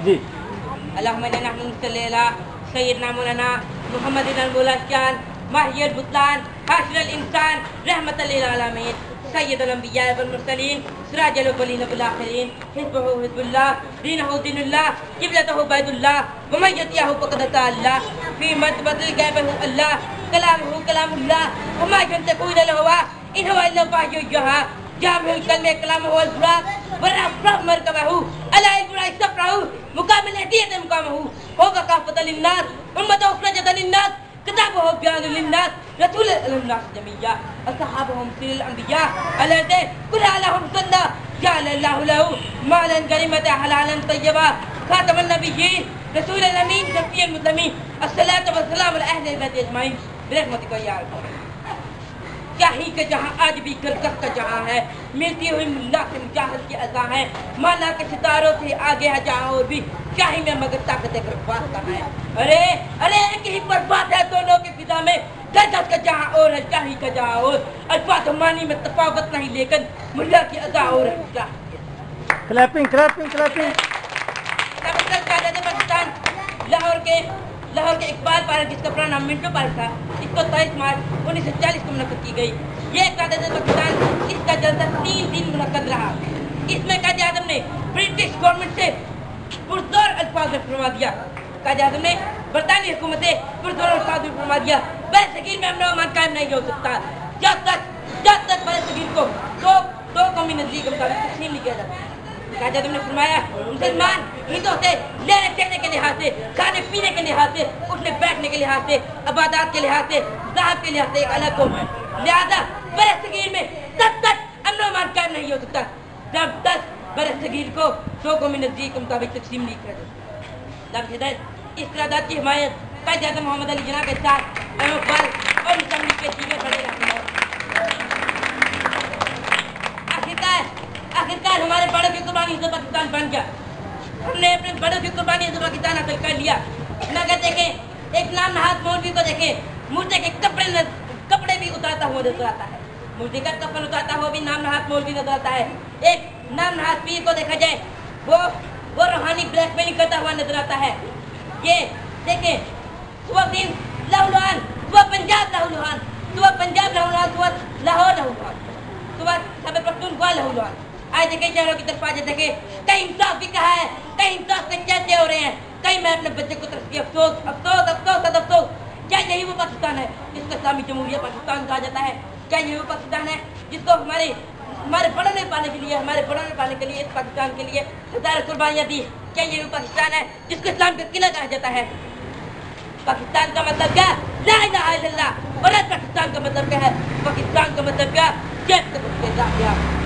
جی اللهم انا نحن نصلي على سيدنا مولانا محمد المولان ماهي البطلان حاشر الانسان رحمة للعالمين سيد الانبياء والمرسلين سراج الاولين والاخرين حزبه حزب الله دينه دين الله قبلته بيت الله ومن يطيعه فقد اطاع الله في مرتبة غيبه الله كلامه كلام الله وما ينطق الا الهوى ان هو الا وحي يوحى جامع الكلمة كلامه البراق والافراح مركبه الا البراق سفره مقام الهدية مقامه هو كافة للناس امته اخرجت للناس كتابه بيان للناس رسول الناس جميعا اصحابهم سير الانبياء الذين كل لهم سنة جعل الله له مالا غنيمة حلالا طيبا خاتم النبيين رسول الامين شفيع المسلمين الصلاة والسلام على اهل البيت اجمعين برحمتك يا رب کیا ہی کہ جہاں آج بھی کلکت کا جہاں ہے ملتی ہوئی ملا سے مجاہد کی ازاں ہے مانا کے ستاروں سے آگے ہے جہاں اور بھی کیا ہی میں مگر طاقت کر بات کرنا ہے ارے ایک ہی پر بات ہے دونوں کے فضا میں کلکت کا جہاں اور ہے کیا ہی کا جہاں اور الفاظ معنی میں تفاوت نہیں لیکن ملا کی ازاں اور ہے کیا clapping clapping clapping Pakistan Lahore کے اقبال پارک جس کا پرانا نام منٹو پارک تھا اس کو 23 مارچ 1940 کو منعقد کی گئی یہ قائد پاکستان اس کا جلسہ 3 دن منعقد رہا اس میں قائد اعظم نے برٹش گورنمنٹ سے پرزور الفاظ میں فرما دیا قائد اعظم نے برطانوی حکومت سے پرزور الفاظ میں فرما دیا بر صغیر میں امن و امان قائم نہیں ہو سکتا جب تک بر صغیر کو دو قومی نظریے کے مطابق تقسیم نہیں کیا جاتا قائد اعظم نے فرمایا مسلمان ہندو سے لینے دینے کے لحاظ سے کھانے پینے کے لحاظ سے اٹھنے بیٹھنے کے لحاظ سے عبادات کے لحاظ سے ذہب کے لحاظ سے ایک الگ قوم ہے لہذا بر صغیر میں تب تک امن و امان قائم نہیں ہو سکتا جب تک بر صغیر کو دو قومی نظریے کے مطابق تقسیم نہیں کیا جاتا لفظ ہدایت اس قرارداد کی حمایت قائد اعظم محمد علی جناح کے ساتھ اقبال اور اسمبلی کے دیگر بڑے رہنما آخرکار ہمارے بڑوں کی قربانی سے پاکستان بن گیا ہم نے اپنے بڑوں کی قربانی سے پاکستان حاصل کر لیا مگر دیکھیں ایک نام نہاد مولوی کو دیکھیں مردے کے کپڑے بھی اتارتا ہوا نظر آتا ہے مردے کا کفن اتارتا ہوا بھی نام نہاد مولوی نظر آتا ہے ایک نام نہاد پیر کو دیکھا جائے وہ روحانی بلیک میلنگ کرتا ہوا نظر آتا ہے یہ دیکھیں صبح دن لہولوان صبح پنجاب لہولوان صبح پنجاب لہولوان صبح لاہور لہولوان صبح خیبر پختونخوا لہولوان آئے دیکھیں شہروں کی طرف آجے دیکھیں کہیں انصاف بھی کہا ہے کہیں انصاف سے چہتے ہو رہے ہیں کہیں میں اپنے بچے کو ترسی افسوس افسوس افسوس افسوس کیا یہی وہ پاکستان ہے جس کو اسلامی جمہوریہ پاکستان کہا جاتا ہے کیا یہی وہ پاکستان ہے جس کو ہمارے بڑوں نے پانے کے لیے اس پاکستان کے لیے ہزاروں قربانیاں دی کیا یہی وہ پاکستان ہے جس کو اسلام کا قلعہ کہا جاتا ہے پاکستان کا مطلب کیا لا الہ الا اللہ اور پاکستان کا مطلب کیا ہے پاکستان کا مطلب کیا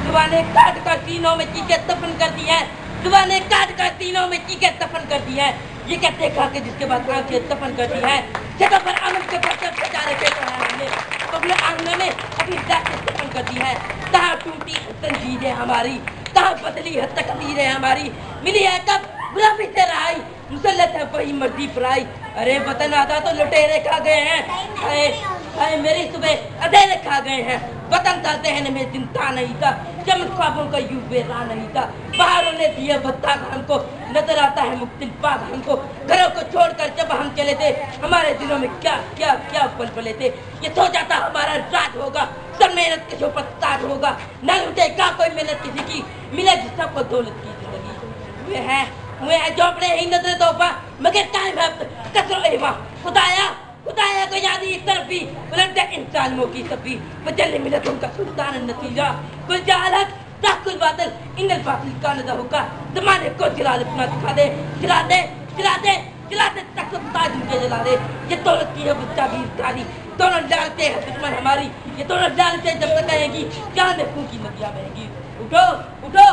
زبانیں کاٹ کر سینوں میں چیخیں دفن کر دی ہے زبانیں کاٹ کر سینوں میں چیخیں دفن کر دی ہے یہ کیا دیکھا کہ جس کے بعد آنکھیں دفن کر دی ہے جگہ پر آمد کے پرچر بچا رکھے ہم نے اپنے آنگنوں میں اپنی ذاتیں دفن کر دی ہے کہاں ٹوٹی تنظیر ہے ہماری کہاں بدلی ہے تقدیر ہے ہماری ملی ہے کب غلامی سے رہائی مسلط ہے وہی مرضی پر آئی ارے وطن آدھا تو لٹیرے کھا گئے ہیں اے میری صبح ادھیرے کھا گئے ہیں وطن تھا ذہن میں زندہ نہیں تھا چمن خوابوں کا یوں بے راہ نہیں تھا باہروں نے دیا بتا ہم کو نظر آتا ہے مختلف باغ ہم کو گھروں کو چھوڑ کر جب ہم چلے تھے ہمارے دلوں میں کیا کیا کیا پل پلے تھے یہ سوچا تھا ہمارا راج ہوگا سب محنت کے اوپر تاج ہوگا نہ لوٹے گا کوئی محنت کسی کی ملے جس سب کو دولت کی زندگی ہوئے ہیں جھونپڑے ہی نظر توفہ مگر قائم ہے کثر و ایما خدایا کو یاد اس طرف بھی بلند انسان مو کی سبھی بجل ملتوں کا سلطان النتیجہ کل جہالت تحقل باطل ان الباطل کا نظر ہوگا زمانے کو جلال اپنا دکھا دے جلا دے تک تاج مجھے جلا دے یہ دولت کی ہے بچہ بھی کاری دونوں ڈالتے ہیں دشمن ہماری یہ دونوں ڈالتے ہیں جب تک آئے گی جہاں میں خون کی ندیاں بہیں گی اٹھو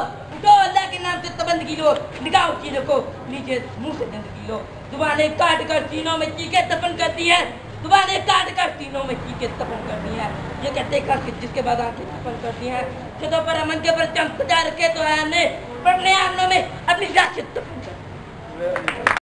اللہ کے نام سے تبندگی لو نگاہ کی رکھو نیچے منہ سے زندگی لو زبانیں کاٹ کر سینوں میں چیخیں دفن کرتی ہے زبانیں کاٹ کر سینوں میں چیخیں دفن کرتی ہے یہ کہتے ہیں جس کے بعد آنکھیں دفن کرتی ہیں چھتوں پر امن کے پر چمک سجا رکھے تو ہے ہم نے پڑھنے آنگنوں میں اپنی ذات سے دفن کر